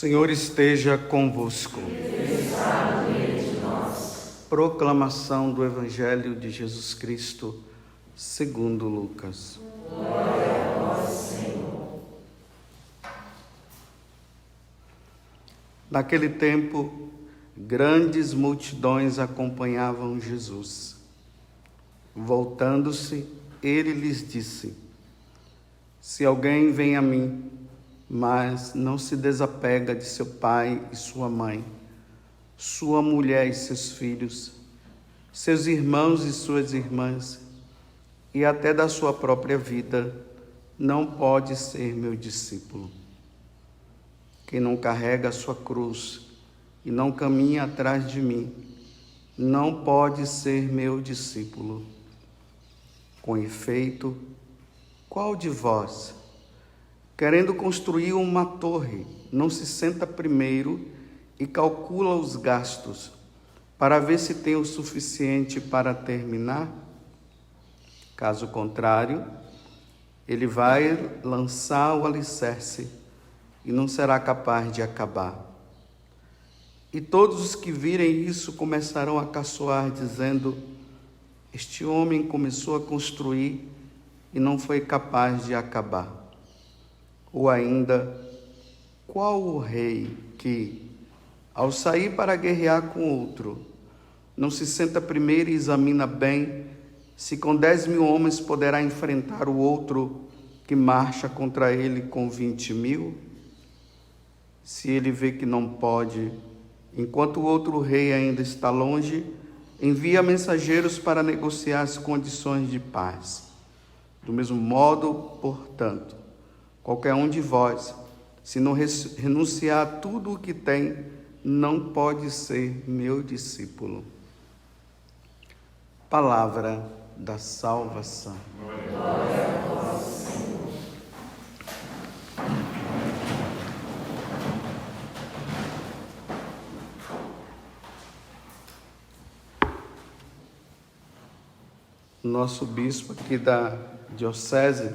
Senhor esteja convosco. Proclamação do Evangelho de Jesus Cristo, segundo Lucas. Glória a vós, Senhor. Naquele tempo, grandes multidões acompanhavam Jesus. Voltando-se, ele lhes disse: Se alguém vem a mim, mas não se desapega de seu pai e sua mãe, sua mulher e seus filhos, seus irmãos e suas irmãs, e até da sua própria vida, não pode ser meu discípulo. Quem não carrega a sua cruz e não caminha atrás de mim, não pode ser meu discípulo. Com efeito, qual de vós, querendo construir uma torre, não se senta primeiro e calcula os gastos, para ver se tem o suficiente para terminar? Caso contrário, ele vai lançar o alicerce e não será capaz de acabar. E todos os que virem isso começarão a caçoar, dizendo: Este homem começou a construir e não foi capaz de acabar. Ou ainda, qual o rei que, ao sair para guerrear com outro, não se senta primeiro e examina bem se com 10.000 homens poderá enfrentar o outro que marcha contra ele com 20.000? Se ele vê que não pode, enquanto o outro rei ainda está longe, envia mensageiros para negociar as condições de paz. Do mesmo modo, portanto, qualquer um de vós, se não renunciar a tudo o que tem, não pode ser meu discípulo. Palavra da salvação. Glória a vós, Senhor. O nosso bispo aqui da Diocese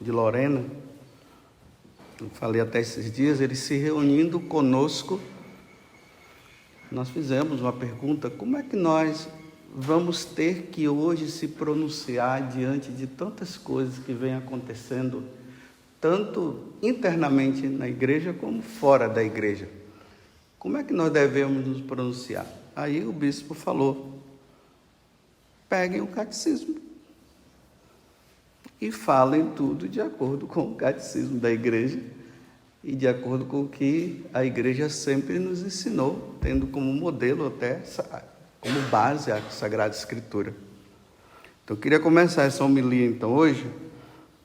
de Lorena, eu falei até esses dias, ele se reunindo conosco, nós fizemos uma pergunta: como é que nós vamos ter que hoje se pronunciar diante de tantas coisas que vêm acontecendo, tanto internamente na igreja como fora da igreja? Como é que nós devemos nos pronunciar? Aí o bispo falou: peguem o catecismo e falem tudo de acordo com o catecismo da igreja e de acordo com o que a igreja sempre nos ensinou, tendo como modelo até como base a Sagrada Escritura. Então, eu queria começar essa homilia, então, hoje,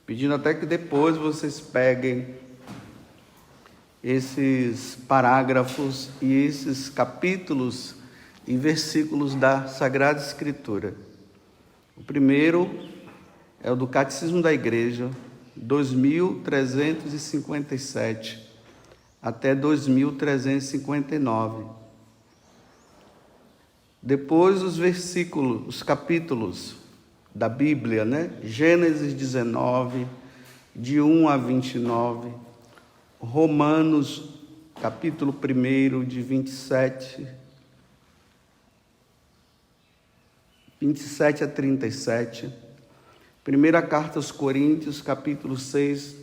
pedindo até que depois vocês peguem esses parágrafos e esses capítulos e versículos da Sagrada Escritura. O primeiro é o do Catecismo da Igreja, 2357 até 2359. Depois os capítulos da Bíblia, Gênesis 19, de 1 a 29, Romanos, capítulo 1, de 27 a 37, Primeira Carta aos Coríntios, capítulo 6,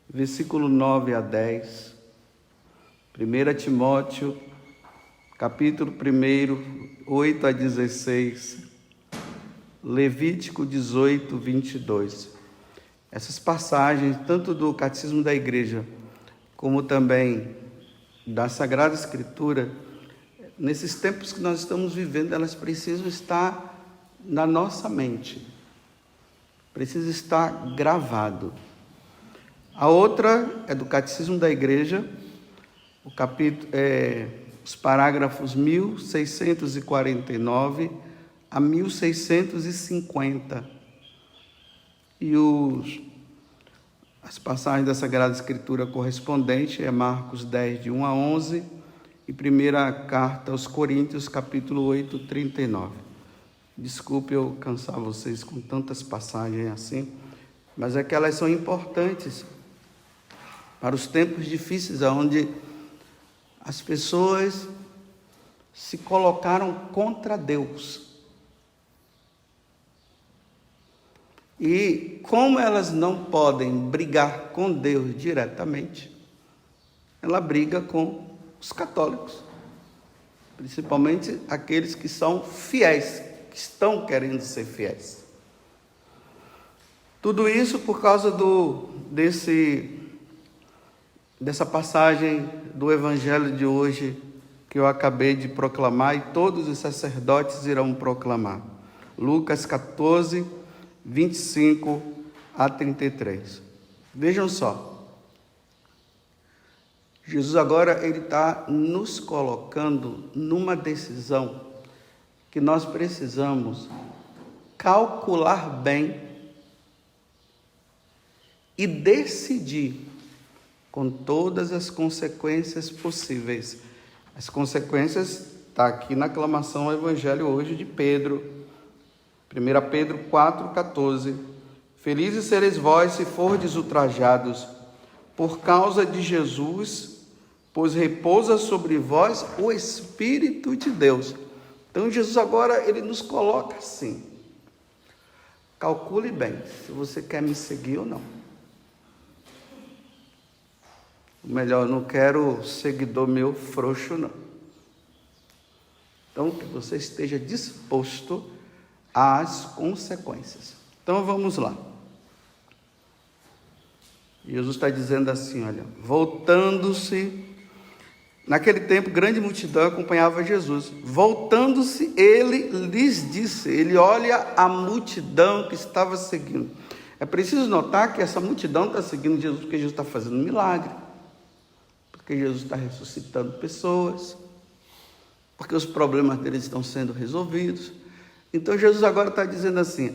versículo 9 a 10, 1 Timóteo, capítulo 1, 8 a 16, Levítico 18, 22. Essas passagens, tanto do Catecismo da Igreja, como também da Sagrada Escritura, nesses tempos que nós estamos vivendo, elas precisam estar na nossa mente. Precisa estar gravado. A outra é do Catecismo da Igreja, os parágrafos 1649 a 1650. E as passagens da Sagrada Escritura correspondente é Marcos 10, de 1 a 11, e Primeira Carta aos Coríntios, capítulo 8, 39. Desculpe eu cansar vocês com tantas passagens assim, mas é que elas são importantes para os tempos difíceis, onde as pessoas se colocaram contra Deus. E como elas não podem brigar com Deus diretamente, ela briga com os católicos, principalmente aqueles que são fiéis, que estão querendo ser fiéis. Tudo isso por causa dessa passagem do Evangelho de hoje que eu acabei de proclamar, e todos os sacerdotes irão proclamar. Lucas 14, 25 a 33. Vejam só. Jesus agora ele está nos colocando numa decisão que nós precisamos calcular bem e decidir com todas as consequências possíveis. As consequências está aqui na aclamação ao Evangelho hoje de Pedro. 1 Pedro 4,14. Felizes sereis vós se fordes ultrajados por causa de Jesus, pois repousa sobre vós o Espírito de Deus. Então Jesus agora ele nos coloca assim. Calcule bem se você quer me seguir ou não. Melhor, não quero seguidor meu frouxo, não. Então, que você esteja disposto às consequências. Então, vamos lá. Jesus está dizendo assim, olha, voltando-se, naquele tempo, grande multidão acompanhava Jesus. Voltando-se, ele lhes disse, ele olha a multidão que estava seguindo. É preciso notar que essa multidão está seguindo Jesus porque Jesus está fazendo um milagre. Porque Jesus está ressuscitando pessoas, porque os problemas deles estão sendo resolvidos. Então Jesus agora está dizendo assim,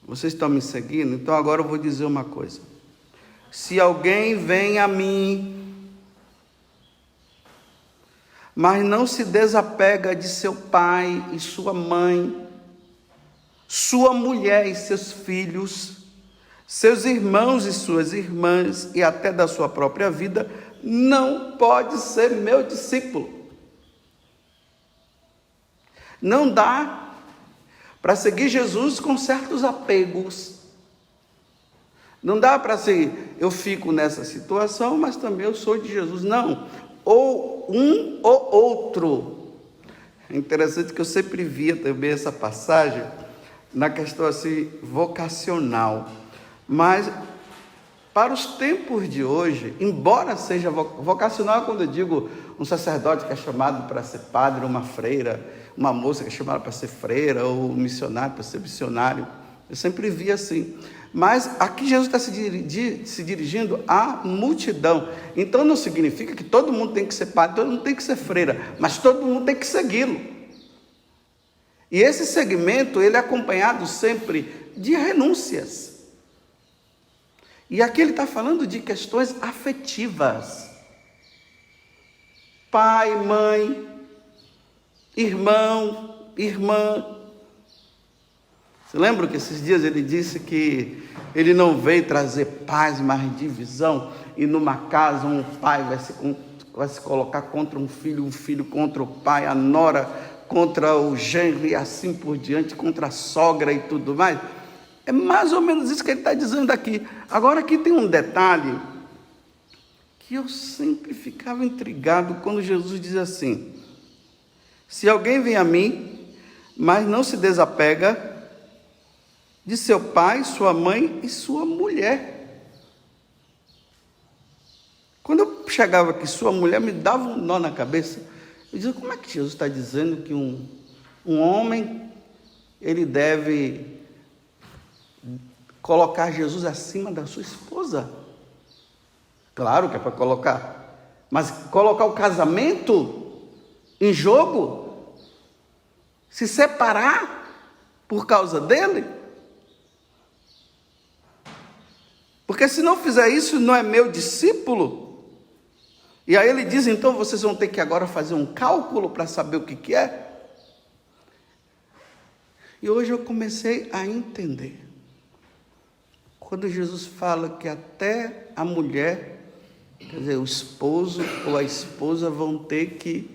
vocês estão me seguindo? Então agora eu vou dizer uma coisa. Se alguém vem a mim, mas não se desapega de seu pai e sua mãe, sua mulher e seus filhos, seus irmãos e suas irmãs, e até da sua própria vida, não pode ser meu discípulo. Não dá para seguir Jesus com certos apegos. Não dá para ser, eu fico nessa situação, mas também eu sou de Jesus. Não, ou um ou outro. É interessante que eu sempre via também essa passagem na questão assim, vocacional. Mas, para os tempos de hoje, embora seja vocacional, quando eu digo um sacerdote que é chamado para ser padre, uma freira, uma moça que é chamada para ser freira, ou um missionário para ser missionário, eu sempre vi assim. Mas aqui Jesus está se dirigindo à multidão. Então não significa que todo mundo tem que ser padre, todo mundo tem que ser freira, mas todo mundo tem que segui-lo. E esse segmento, ele é acompanhado sempre de renúncias. E aqui ele está falando de questões afetivas. Pai, mãe, irmão, irmã. Você lembra que esses dias ele disse que ele não veio trazer paz, mas divisão? E numa casa um pai vai se colocar contra um filho contra o pai, a nora contra o genro e assim por diante, contra a sogra e tudo mais. É mais ou menos isso que ele está dizendo aqui. Agora aqui tem um detalhe que eu sempre ficava intrigado quando Jesus diz assim: se alguém vem a mim, mas não se desapega de seu pai, sua mãe e sua mulher. Quando eu chegava aqui, sua mulher me dava um nó na cabeça. Eu dizia, como é que Jesus está dizendo que um homem, ele deve colocar Jesus acima da sua esposa? Claro que é para colocar, mas colocar o casamento em jogo? Se separar por causa dele? Porque se não fizer isso, não é meu discípulo. E aí ele diz, então vocês vão ter que agora fazer um cálculo para saber o que é. E hoje eu comecei a entender. quando Jesus fala que até a mulher, quer dizer, o esposo ou a esposa vão ter que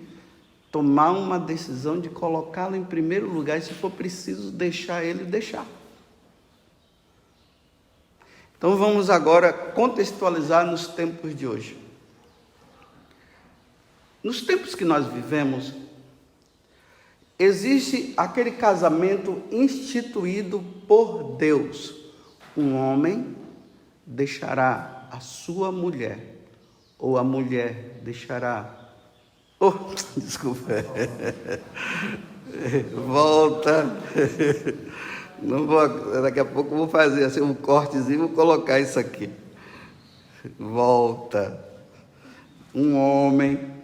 tomar uma decisão de colocá-lo em primeiro lugar, e se for preciso deixar ele, deixar. Então vamos agora contextualizar nos tempos de hoje. Nos tempos que nós vivemos, existe aquele casamento instituído por Deus. Um homem deixará a sua mulher, ou a mulher deixará... desculpa. Volta. Não vou, daqui a pouco eu vou fazer assim um cortezinho, vou colocar isso aqui. Volta. Um homem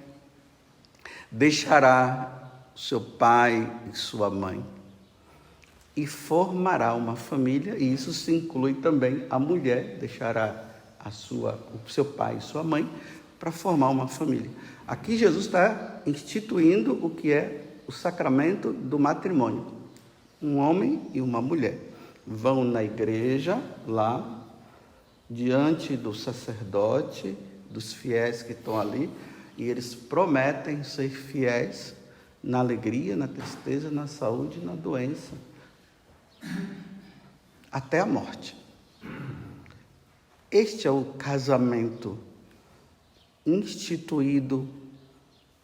deixará seu pai e sua mãe e formará uma família, e isso se inclui também a mulher, deixará o seu pai e sua mãe para formar uma família. Aqui Jesus está instituindo o que é o sacramento do matrimônio. Um homem e uma mulher vão na igreja, lá, diante do sacerdote, dos fiéis que estão ali, e eles prometem ser fiéis na alegria, na tristeza, na saúde, na doença, até a morte. Este é o casamento instituído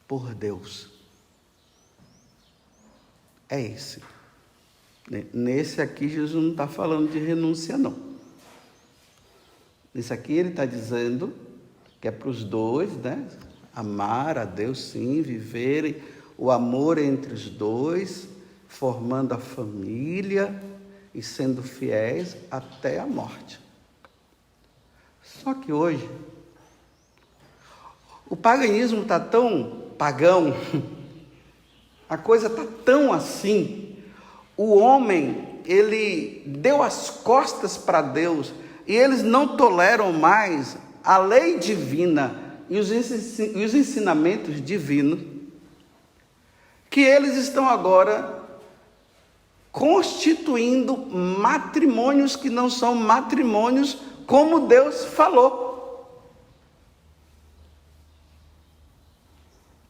por Deus. É esse. Nesse aqui, Jesus não está falando de renúncia, não. Nesse aqui ele está dizendo que é para os dois, né? Amar a Deus, sim, viverem o amor entre os dois, formando a família e sendo fiéis até a morte. Só que hoje, o paganismo está tão pagão, a coisa está tão assim. O homem, ele deu as costas para Deus e eles não toleram mais a lei divina e os ensinamentos divinos, que eles estão agora constituindo matrimônios que não são matrimônios como Deus falou.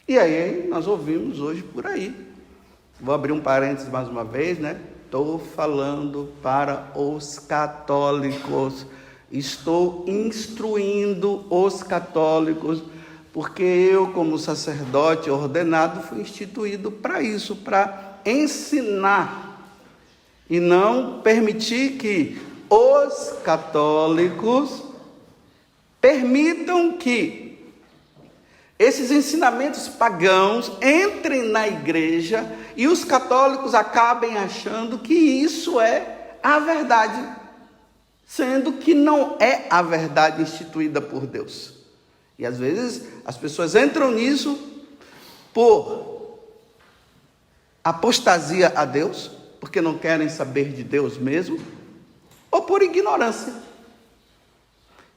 E aí nós ouvimos hoje por aí. Vou abrir um parênteses mais uma vez, né? Estou falando para os católicos. Estou instruindo os católicos, porque eu, como sacerdote ordenado, fui instituído para isso, para ensinar e não permitir que os católicos permitam que esses ensinamentos pagãos entrem na igreja e os católicos acabem achando que isso é a verdade, sendo que não é a verdade instituída por Deus. E às vezes as pessoas entram nisso por apostasia a Deus, porque não querem saber de Deus mesmo, ou por ignorância.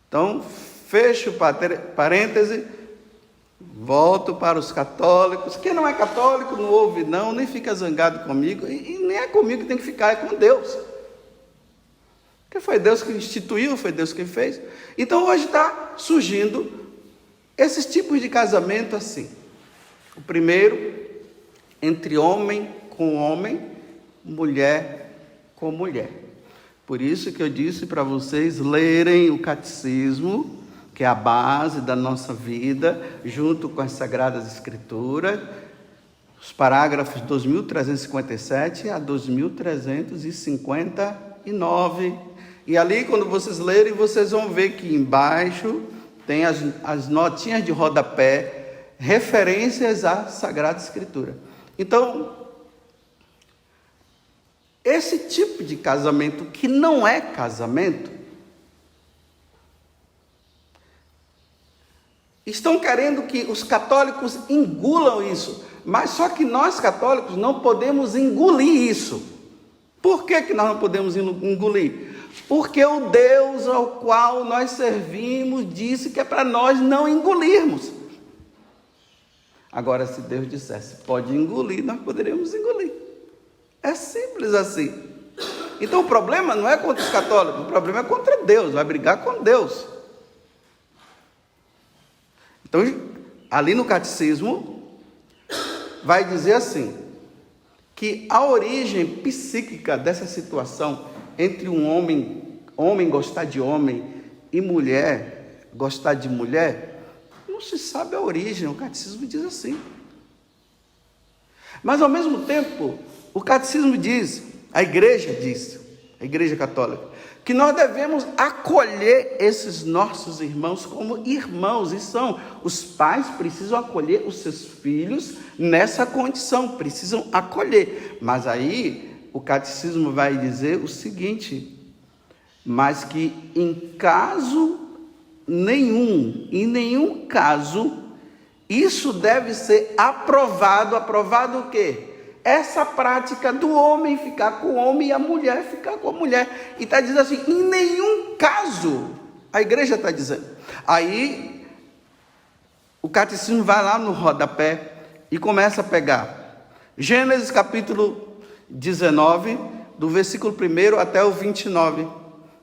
Então, fecho parêntese, volto para os católicos. Quem não é católico não ouve não, nem fica zangado comigo, e nem é comigo que tem que ficar, é com Deus. Porque foi Deus que instituiu, foi Deus que fez. Então hoje está surgindo esses tipos de casamento assim. O primeiro, entre homem com homem, mulher com mulher. Por isso que eu disse para vocês lerem o catecismo, que é a base da nossa vida, junto com as Sagradas Escrituras, os parágrafos 2357 a 2359. E ali, quando vocês lerem, vocês vão ver que embaixo tem as notinhas de rodapé, referências à Sagrada Escritura. Então, esse tipo de casamento que não é casamento, estão querendo que os católicos engulam isso, mas só que nós católicos não podemos engolir isso. Por que nós não podemos engolir? Porque o Deus ao qual nós servimos disse que é para nós não engolirmos. Agora, se Deus dissesse pode engolir, nós poderíamos engolir. É simples assim. Então o problema não é contra os católicos, o problema é contra Deus, vai brigar com Deus. Então, ali no catecismo, vai dizer assim, que a origem psíquica dessa situação entre um homem gostar de homem e mulher gostar de mulher, não se sabe a origem, o catecismo diz assim. Mas ao mesmo tempo, o catecismo diz, a igreja católica, que nós devemos acolher esses nossos irmãos como irmãos, e são, os pais precisam acolher os seus filhos nessa condição, precisam acolher. Mas aí o catecismo vai dizer o seguinte, mas que em nenhum caso, isso deve ser aprovado o quê? Essa prática do homem ficar com o homem e a mulher ficar com a mulher. E está dizendo assim, em nenhum caso, a igreja está dizendo. Aí, o catecismo vai lá no rodapé e começa a pegar Gênesis capítulo 19, do versículo 1 até o 29.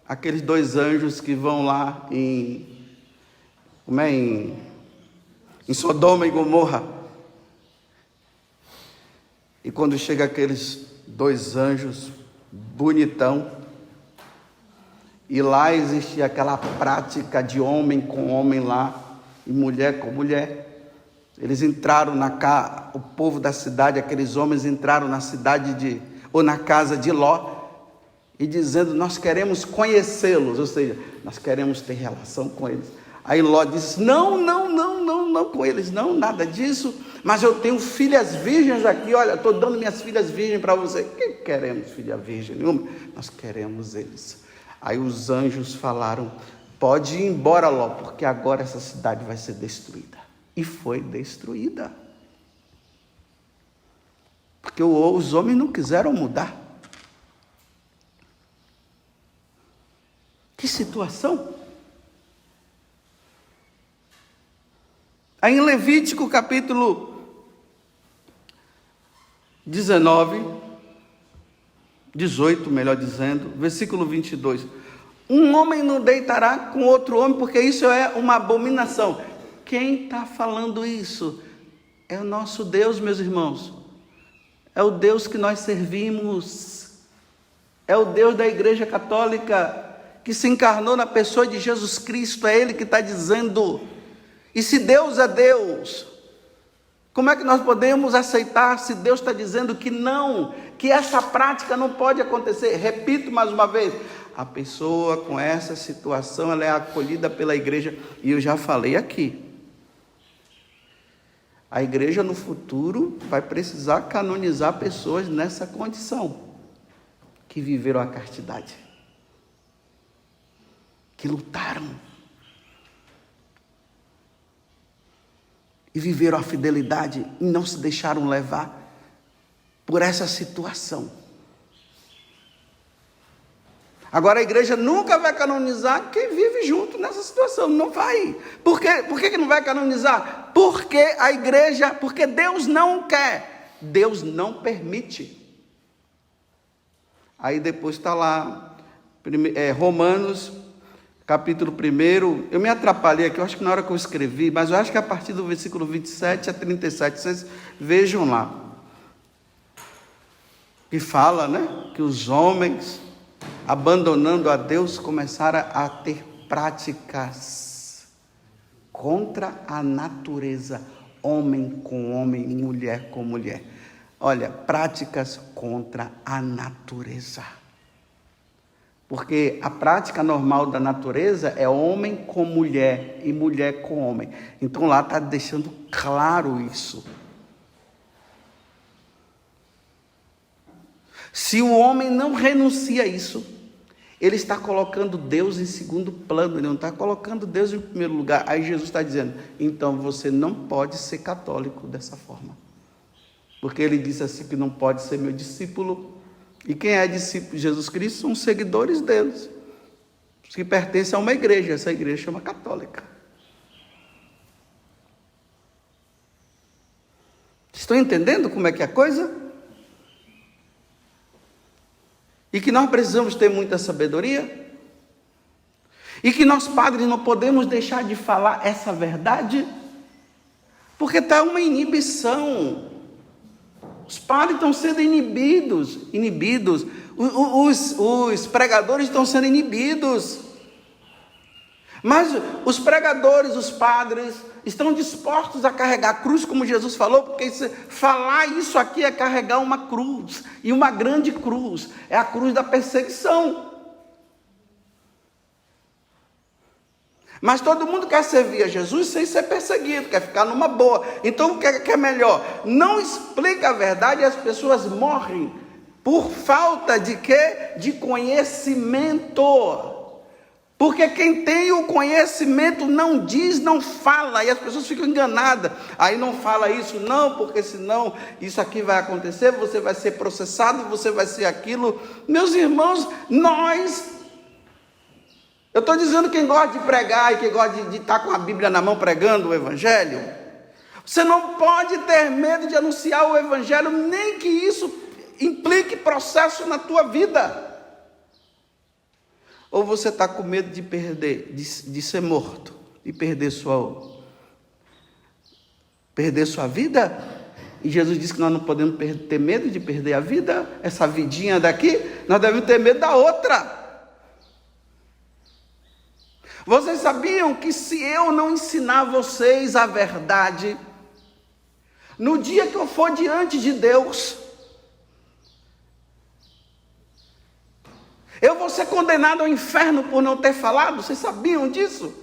Aqueles dois anjos que vão lá em Sodoma e Gomorra. E quando chega aqueles dois anjos, bonitão, e lá existe aquela prática de homem com homem lá, e mulher com mulher. Eles entraram o povo da cidade, aqueles homens entraram na cidade ou na casa de Ló, e dizendo, nós queremos conhecê-los, ou seja, nós queremos ter relação com eles. Aí Ló disse, não com eles, não, nada disso, mas eu tenho filhas virgens aqui, olha, estou dando minhas filhas virgens para você. Que queremos filha virgem nenhuma? Nós queremos eles. Aí os anjos falaram, pode ir embora, Ló, porque agora essa cidade vai ser destruída. E foi destruída. Porque os homens não quiseram mudar. Que situação! Aí em Levítico capítulo 18, melhor dizendo, versículo 22. Um homem não deitará com outro homem, porque isso é uma abominação. Quem está falando isso? É o nosso Deus, meus irmãos. É o Deus que nós servimos. É o Deus da Igreja Católica, que se encarnou na pessoa de Jesus Cristo. É Ele que está dizendo. E se Deus é Deus, como é que nós podemos aceitar se Deus está dizendo que não, que essa prática não pode acontecer? Repito mais uma vez, a pessoa com essa situação, ela é acolhida pela igreja, e eu já falei aqui, a igreja no futuro vai precisar canonizar pessoas nessa condição, que viveram a castidade, que lutaram, e viveram a fidelidade e não se deixaram levar por essa situação. Agora a igreja nunca vai canonizar quem vive junto nessa situação, não vai. Por quê? Por que não vai canonizar? Porque porque Deus não quer, Deus não permite. Aí depois está lá, Romanos capítulo 1, eu me atrapalhei aqui, eu acho que na hora que eu escrevi, mas eu acho que a partir do versículo 27 a 37, vocês vejam lá, que fala, que os homens, abandonando a Deus, começaram a ter práticas contra a natureza, homem com homem, mulher com mulher. Olha, práticas contra a natureza. Porque a prática normal da natureza é homem com mulher e mulher com homem. Então lá está deixando claro isso. Se o homem não renuncia a isso, ele está colocando Deus em segundo plano, ele não está colocando Deus em primeiro lugar. Aí Jesus está dizendo, então você não pode ser católico dessa forma. Porque ele disse assim que não pode ser meu discípulo. E quem é discípulo de Jesus Cristo são os seguidores deles, que pertencem a uma igreja, essa igreja chama católica. Estão entendendo como é que é a coisa? E que nós precisamos ter muita sabedoria. E que nós, padres, não podemos deixar de falar essa verdade, porque está uma inibição. Os padres estão sendo inibidos. Os pregadores estão sendo inibidos. Mas os pregadores, os padres, estão dispostos a carregar a cruz, como Jesus falou, porque falar isso aqui é carregar uma cruz, e uma grande cruz, é a cruz da perseguição. Mas todo mundo quer servir a Jesus sem ser perseguido, quer ficar numa boa. Então o que é melhor? Não explica a verdade e as pessoas morrem por falta de quê? De conhecimento. Porque quem tem o conhecimento não diz, não fala, e as pessoas ficam enganadas. Aí não fala isso não, porque senão isso aqui vai acontecer, você vai ser processado, você vai ser aquilo. Meus irmãos, eu estou dizendo quem gosta de pregar e quem gosta de estar com a Bíblia na mão pregando o Evangelho, você não pode ter medo de anunciar o Evangelho, nem que isso implique processo na tua vida. Ou você está com medo de perder, de ser morto, e perder sua vida? E Jesus disse que nós não podemos ter medo de perder a vida, essa vidinha daqui, nós devemos ter medo da outra. Vocês sabiam que se eu não ensinar vocês a verdade, no dia que eu for diante de Deus, eu vou ser condenado ao inferno por não ter falado? Vocês sabiam disso?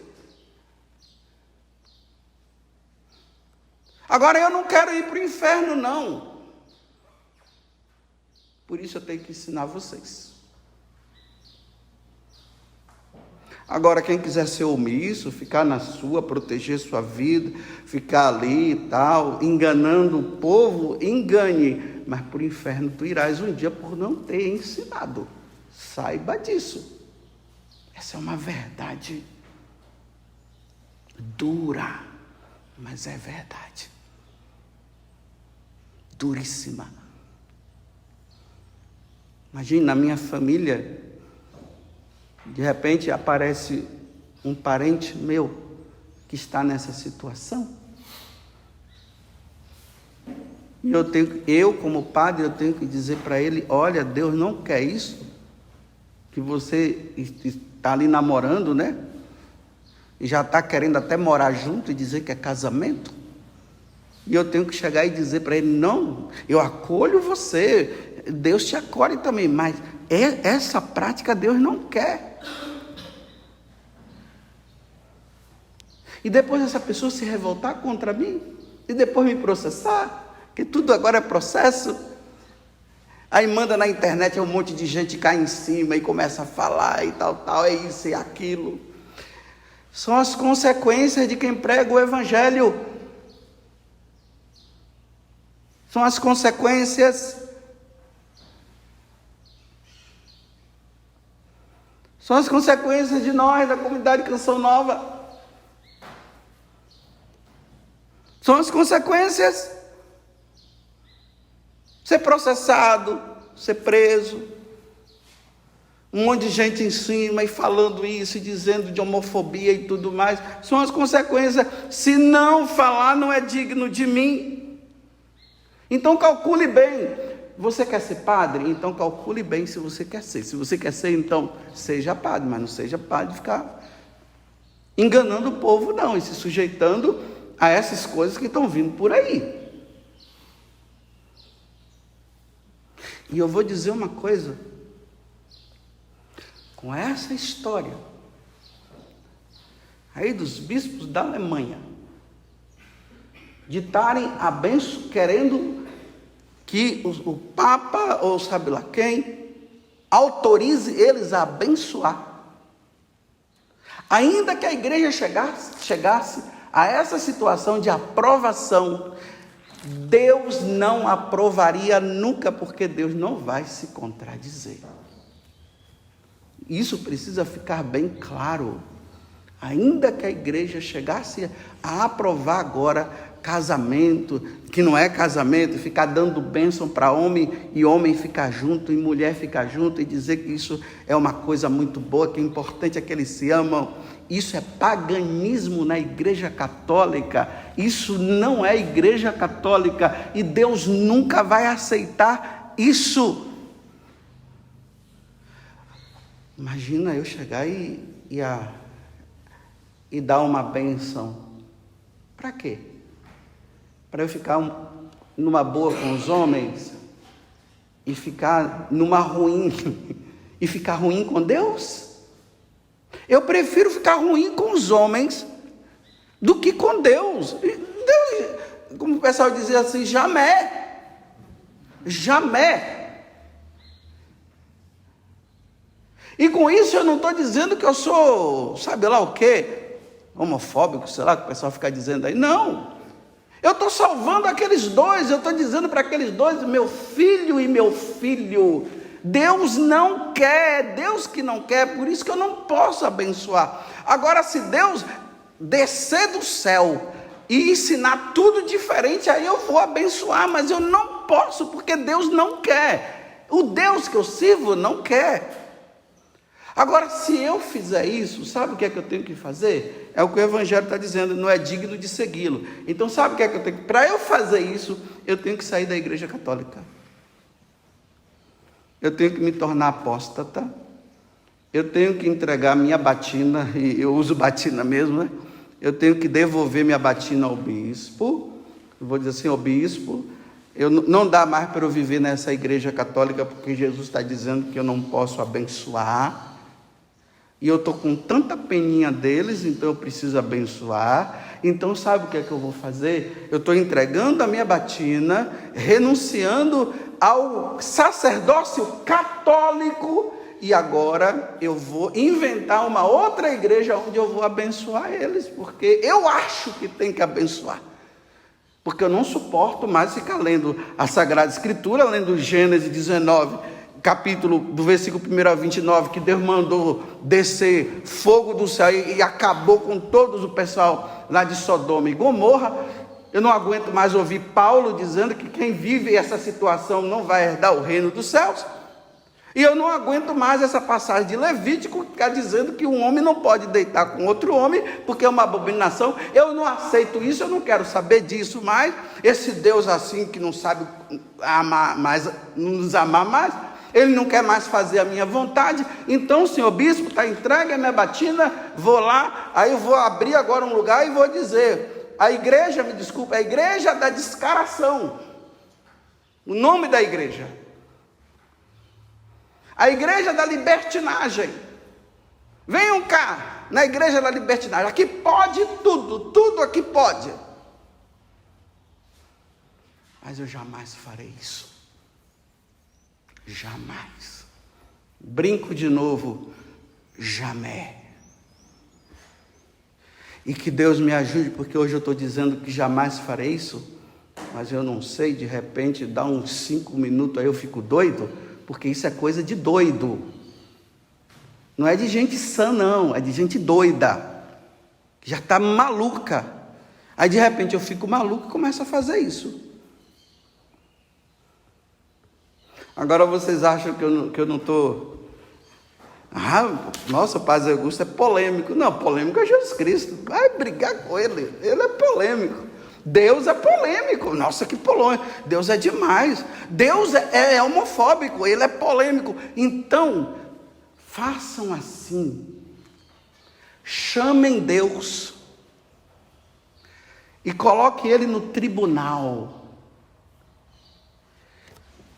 Agora eu não quero ir para o inferno, não. Por isso eu tenho que ensinar vocês. Agora, quem quiser ser omisso, ficar na sua, proteger sua vida, ficar ali e tal, enganando o povo, engane. Mas para o inferno tu irás um dia por não ter ensinado. Saiba disso. Essa é uma verdade dura, mas é verdade. Duríssima. Imagina, na minha família, de repente aparece um parente meu que está nessa situação. E eu como padre, eu tenho que dizer para ele: olha, Deus não quer isso, que você está ali namorando, né? E já está querendo até morar junto e dizer que é casamento. E eu tenho que chegar e dizer para ele: não, eu acolho você, Deus te acolhe também, mas essa prática Deus não quer. E depois essa pessoa se revoltar contra mim, e depois me processar, que tudo agora é processo. Aí manda na internet, um monte de gente cai em cima e começa a falar e tal, é isso e aquilo. São as consequências de quem prega o Evangelho. São as consequências. São as consequências de nós, da comunidade Canção Nova. São as consequências. Ser processado, ser preso, um monte de gente em cima e falando isso e dizendo de homofobia e tudo mais, são as consequências. Se não falar, não é digno de mim. Então calcule bem. Você quer ser padre? Então calcule bem se você quer ser. Se você quer ser, então seja padre, mas não seja padre de ficar enganando o povo não, e se sujeitando a essas coisas que estão vindo por aí. E eu vou dizer uma coisa, com essa história aí dos bispos da Alemanha, de estarem querendo que o Papa, ou sabe lá quem, autorize eles a abençoar. Ainda que a igreja chegasse a essa situação de aprovação, Deus não aprovaria nunca, porque Deus não vai se contradizer. Isso precisa ficar bem claro. Ainda que a igreja chegasse a aprovar agora casamento, que não é casamento, ficar dando bênção para homem e homem ficar junto e mulher ficar junto e dizer que isso é uma coisa muito boa, que o importante é que eles se amam. Isso é paganismo na Igreja Católica. Isso não é Igreja Católica e Deus nunca vai aceitar isso. Imagina eu chegar e dar uma bênção. Para quê? Para eu ficar numa boa com os homens e ficar numa ruim e ficar ruim com Deus? Eu prefiro ficar ruim com os homens do que com Deus. Deus, como o pessoal dizia assim, jamais. E com isso eu não estou dizendo que eu sou, sabe lá o quê, homofóbico, sei lá, que o pessoal fica dizendo aí. Não. Eu estou salvando aqueles dois, eu estou dizendo para aqueles dois, meu filho e meu filho, Deus não quer, Deus que não quer, por isso que eu não posso abençoar. Agora, se Deus descer do céu e ensinar tudo diferente, aí eu vou abençoar, mas eu não posso, porque Deus não quer. O Deus que eu sirvo não quer. Agora, se eu fizer isso, sabe o que é que eu tenho que fazer? É o que o Evangelho está dizendo, não é digno de segui-lo. Então, sabe o que é que eu tenho que... Para eu fazer isso, eu tenho que sair da Igreja Católica. Eu tenho que me tornar apóstata. Eu tenho que entregar minha batina, e eu uso batina mesmo, né? Eu tenho que devolver minha batina ao bispo. Eu vou dizer assim, ao bispo, não dá mais para eu viver nessa Igreja Católica, porque Jesus está dizendo que eu não posso abençoar. E eu estou com tanta peninha deles, então eu preciso abençoar. Então sabe o que é que eu vou fazer? Eu estou entregando a minha batina, renunciando ao sacerdócio católico, e agora eu vou inventar uma outra igreja onde eu vou abençoar eles, porque eu acho que tem que abençoar. Porque eu não suporto mais ficar lendo a Sagrada Escritura, lendo Gênesis 19, capítulo do versículo 1 a 29, que Deus mandou descer fogo do céu e acabou com todos o pessoal lá de Sodoma e Gomorra. Eu não aguento mais ouvir Paulo dizendo que quem vive essa situação não vai herdar o reino dos céus. E eu não aguento mais essa passagem de Levítico, que está dizendo que um homem não pode deitar com outro homem, porque é uma abominação. Eu não aceito isso, eu não quero saber disso mais. Esse Deus assim que não sabe amar mais, nos amar mais, ele não quer mais fazer a minha vontade. Então, senhor bispo, está entregue a minha batina, vou lá, aí eu vou abrir agora um lugar e vou dizer, a igreja, me desculpa, a igreja da descaração, o nome da igreja, a igreja da libertinagem. Venham cá, na igreja da libertinagem, aqui pode tudo, tudo aqui pode. Mas eu jamais farei isso. Jamais. Brinco de novo, jamais. E que Deus me ajude, porque hoje eu estou dizendo que jamais farei isso, mas eu não sei, de repente dá uns 5 minutos aí eu fico doido, porque isso é coisa de doido. Não é de gente sã não, é de gente doida, que já está maluca. Aí de repente eu fico maluco e começo a fazer isso. Agora vocês acham que eu não estou... nossa, Padre Augusto é polêmico. Não, polêmico é Jesus Cristo. Vai brigar com ele. Ele é polêmico. Deus é polêmico. Nossa, que polêmico. Deus é demais. Deus é homofóbico. Ele é polêmico. Então, façam assim. Chamem Deus. E coloquem ele no tribunal.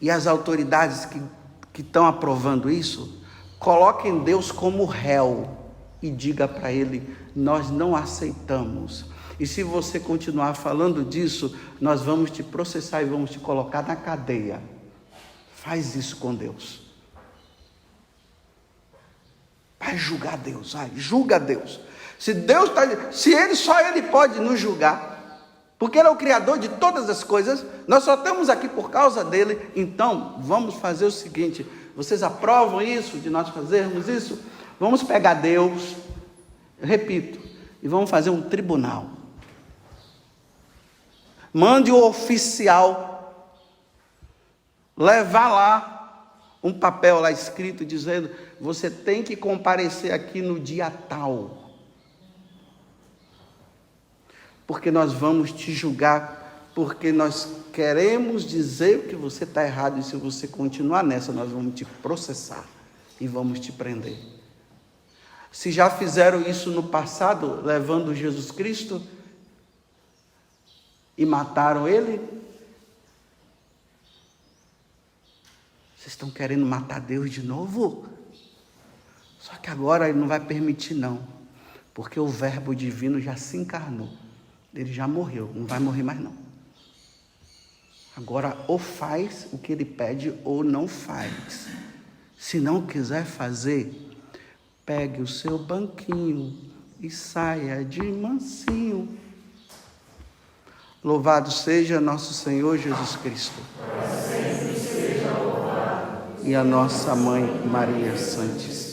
E as autoridades que estão aprovando isso, coloquem Deus como réu e diga para ele, nós não aceitamos. E se você continuar falando disso, nós vamos te processar e vamos te colocar na cadeia. Faz isso com Deus. Vai julgar Deus, vai, julga Deus. Se Deus só ele pode nos julgar, porque ele é o criador de todas as coisas, nós só estamos aqui por causa dele. Então, vamos fazer o seguinte, vocês aprovam isso, de nós fazermos isso? Vamos pegar Deus, repito, e vamos fazer um tribunal. Mande o oficial levar lá um papel lá escrito dizendo: você tem que comparecer aqui no dia tal. Porque nós vamos te julgar, porque nós queremos dizer que você está errado, e se você continuar nessa, nós vamos te processar e vamos te prender. Se já fizeram isso no passado, levando Jesus Cristo e mataram ele, vocês estão querendo matar Deus de novo? Só que agora ele não vai permitir não, porque o Verbo divino já se encarnou. Ele já morreu, não vai morrer mais não. Agora, ou faz o que ele pede, ou não faz. Se não quiser fazer, pegue o seu banquinho e saia de mansinho. Louvado seja nosso Senhor Jesus Cristo. Para sempre seja louvado. E a nossa Mãe Maria Santíssima.